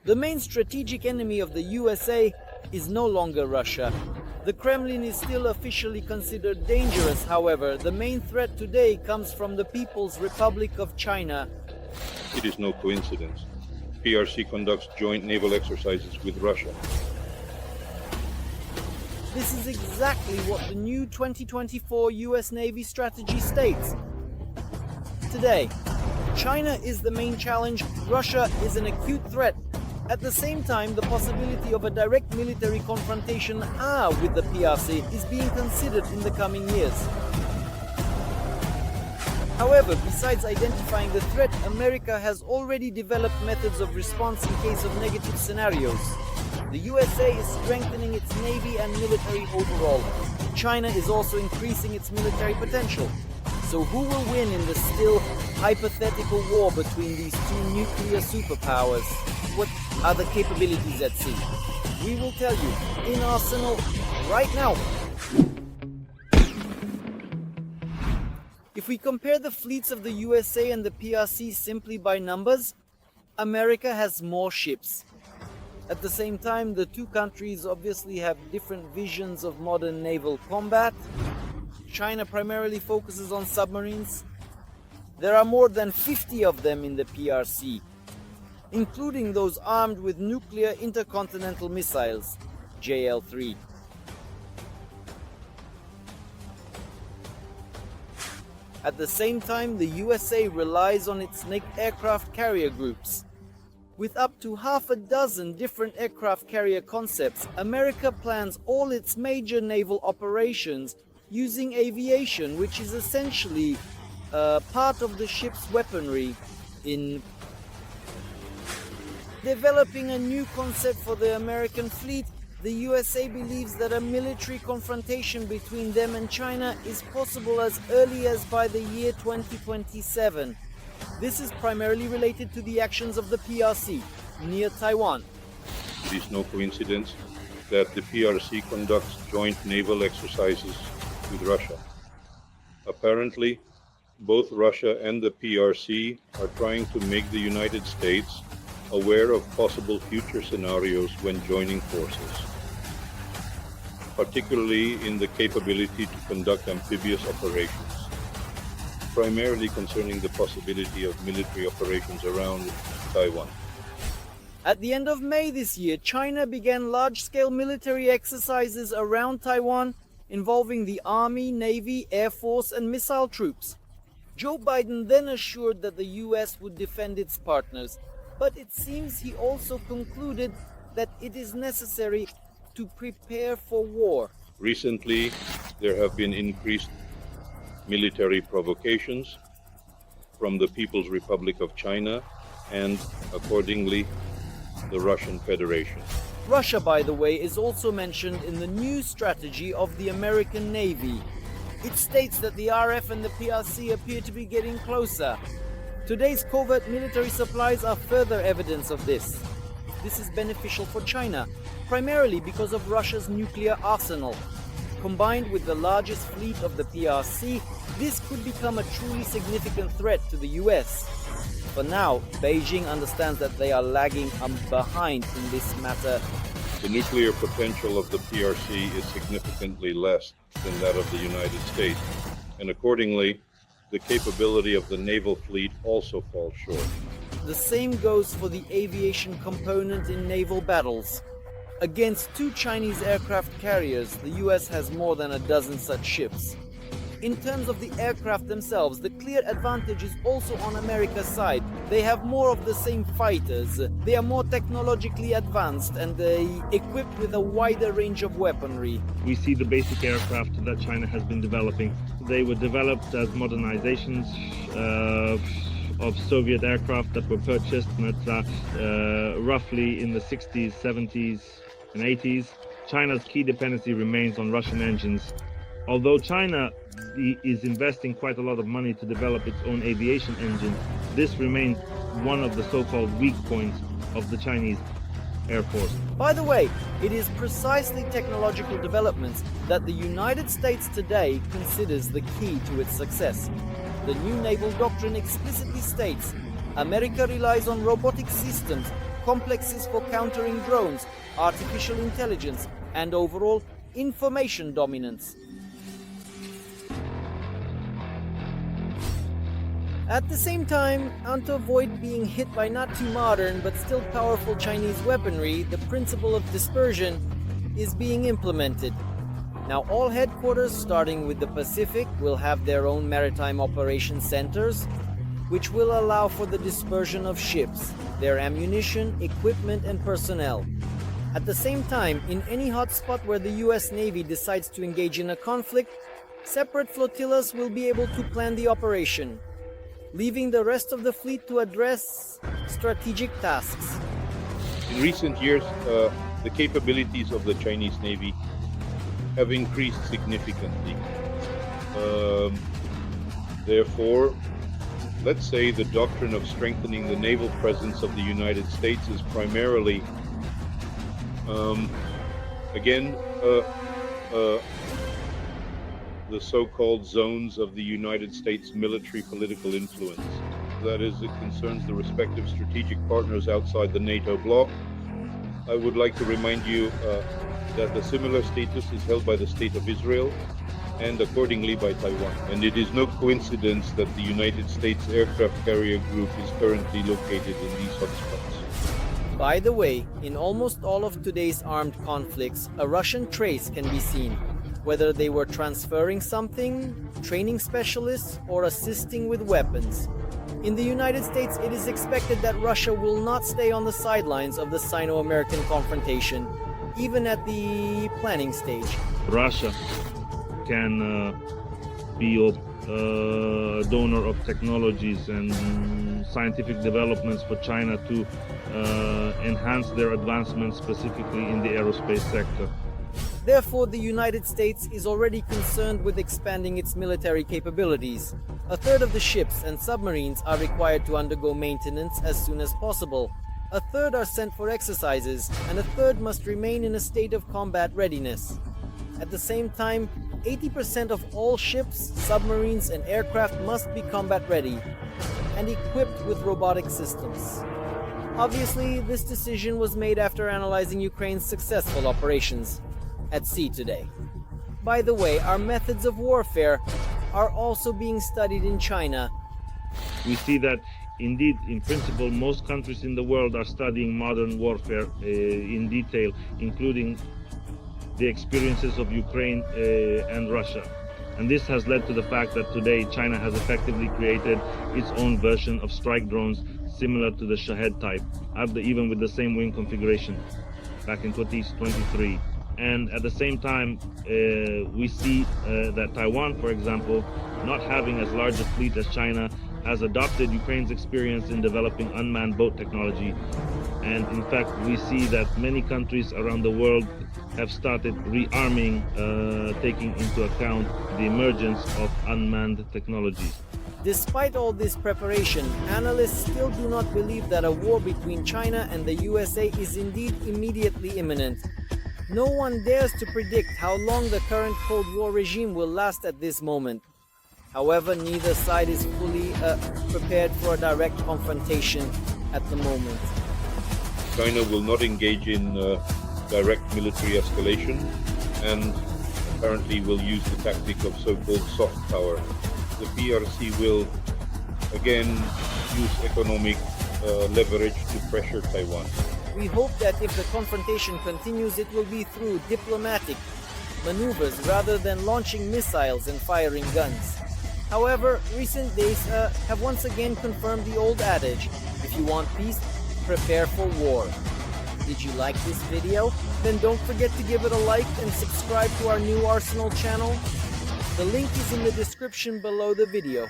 The main strategic enemy of the USA is no longer Russia. The Kremlin is still officially considered dangerous, however. The main threat today comes from the People's Republic of China. It is no coincidence. PRC conducts joint naval exercises with Russia. This is exactly what the new 2024 US Navy strategy states. Today, China is the main challenge, Russia is an acute threat. At the same time, the possibility of a direct military confrontation with the PRC is being considered in the coming years. However, besides identifying the threat, America has already developed methods of response in case of negative scenarios. The USA is strengthening its navy and military overall. China is also increasing its military potential. So who will win in the still hypothetical war between these two nuclear superpowers? What are the capabilities at sea? We will tell you in Arsenal right now. If we compare the fleets of the USA and the PRC simply by numbers, America has more ships. At the same time, the two countries obviously have different visions of modern naval combat. China primarily focuses on submarines. There are more than 50 of them in the PRC, including those armed with nuclear intercontinental missiles, JL-3. At the same time, the USA relies on its aircraft carrier groups. With up to half a dozen different aircraft carrier concepts, America plans all its major naval operations using aviation, which is essentially part of the ship's weaponry. In developing a new concept for the American fleet, the USA believes that a military confrontation between them and China is possible as early as by the year 2027. This is primarily related to the actions of the PRC near Taiwan. It is no coincidence that the PRC conducts joint naval exercises with Russia. Apparently, both Russia and the PRC are trying to make the United States aware of possible future scenarios when joining forces, particularly in the capability to conduct amphibious operations, primarily concerning the possibility of military operations around Taiwan. At the end of May this year, China began large-scale military exercises around Taiwan involving the Army, Navy, Air Force, and missile troops. Joe Biden then assured that the US would defend its partners, but it seems he also concluded that it is necessary to prepare for war. Recently, there have been increased military provocations from the People's Republic of China and, accordingly, the Russian Federation. Russia, by the way, is also mentioned in the new strategy of the American Navy. It states that the RF and the PRC appear to be getting closer. Today's covert military supplies are further evidence of this. This is beneficial for China, primarily because of Russia's nuclear arsenal. Combined with the largest fleet of the PRC, this could become a truly significant threat to the US. For now, Beijing understands that they are lagging behind in this matter. The nuclear potential of the PRC is significantly less than that of the United States, and accordingly, the capability of the naval fleet also falls short. The same goes for the aviation component in naval battles. Against two Chinese aircraft carriers, the US has more than a dozen such ships. In terms of the aircraft themselves, the clear advantage is also on America's side. They have more of the same fighters, they are more technologically advanced, and they equipped with a wider range of weaponry. We see the basic aircraft that China has been developing. They were developed as modernizations of Soviet aircraft that were purchased roughly in the 60s, 70s, and 80s. China's key dependency remains on Russian engines. Although China is investing quite a lot of money to develop its own aviation engine, this remains one of the so-called weak points of the Chinese Air Force. By the way, it is precisely technological developments that the United States today considers the key to its success. The new naval doctrine explicitly states America relies on robotic systems complexes for countering drones, artificial intelligence, and overall information dominance. At the same time, and to avoid being hit by not too modern but still powerful Chinese weaponry, the principle of dispersion is being implemented. Now all headquarters, starting with the Pacific, will have their own maritime operations centers, which will allow for the dispersion of ships, their ammunition, equipment, and personnel. At the same time, in any hotspot where the US Navy decides to engage in a conflict, separate flotillas will be able to plan the operation, leaving the rest of the fleet to address strategic tasks. In recent years, the capabilities of the Chinese Navy have increased significantly. Therefore, let's say the doctrine of strengthening the naval presence of the United States is primarily, the so-called zones of the United States military political influence. That is, it concerns the respective strategic partners outside the NATO bloc. I would like to remind you that the similar status is held by the State of Israel and accordingly by Taiwan. And it is no coincidence that the United States Aircraft Carrier Group is currently located in these hotspots. By the way, in almost all of today's armed conflicts, a Russian trace can be seen, whether they were transferring something, training specialists, or assisting with weapons. In the United States, it is expected that Russia will not stay on the sidelines of the Sino-American confrontation, even at the planning stage. Russia can be a donor of technologies and scientific developments for China to enhance their advancements, specifically in the aerospace sector. Therefore, the United States is already concerned with expanding its military capabilities. A third of the ships and submarines are required to undergo maintenance as soon as possible. A third are sent for exercises, and a third must remain in a state of combat readiness. At the same time, 80% of all ships, submarines, and aircraft must be combat ready and equipped with robotic systems. Obviously, this decision was made after analyzing Ukraine's successful operations at sea today. By the way, our methods of warfare are also being studied in China. We see that indeed, in principle, most countries in the world are studying modern warfare in detail, including the experiences of Ukraine and Russia. And this has led to the fact that today China has effectively created its own version of strike drones similar to the Shahed type, even with the same wing configuration back in 2023. And at the same time, we see that Taiwan, for example, not having as large a fleet as China, has adopted Ukraine's experience in developing unmanned boat technology. And in fact, we see that many countries around the world have started rearming, taking into account the emergence of unmanned technologies. Despite all this preparation, analysts still do not believe that a war between China and the USA is indeed immediately imminent. No one dares to predict how long the current Cold War regime will last at this moment. However, neither side is fully prepared for a direct confrontation at the moment. China will not engage in direct military escalation and apparently will use the tactic of so-called soft power. The PRC will again use economic leverage to pressure Taiwan. We hope that if the confrontation continues, it will be through diplomatic maneuvers rather than launching missiles and firing guns. However, recent days have once again confirmed the old adage, if you want peace, prepare for war. Did you like this video? Then don't forget to give it a like and subscribe to our new Arsenal channel. The link is in the description below the video.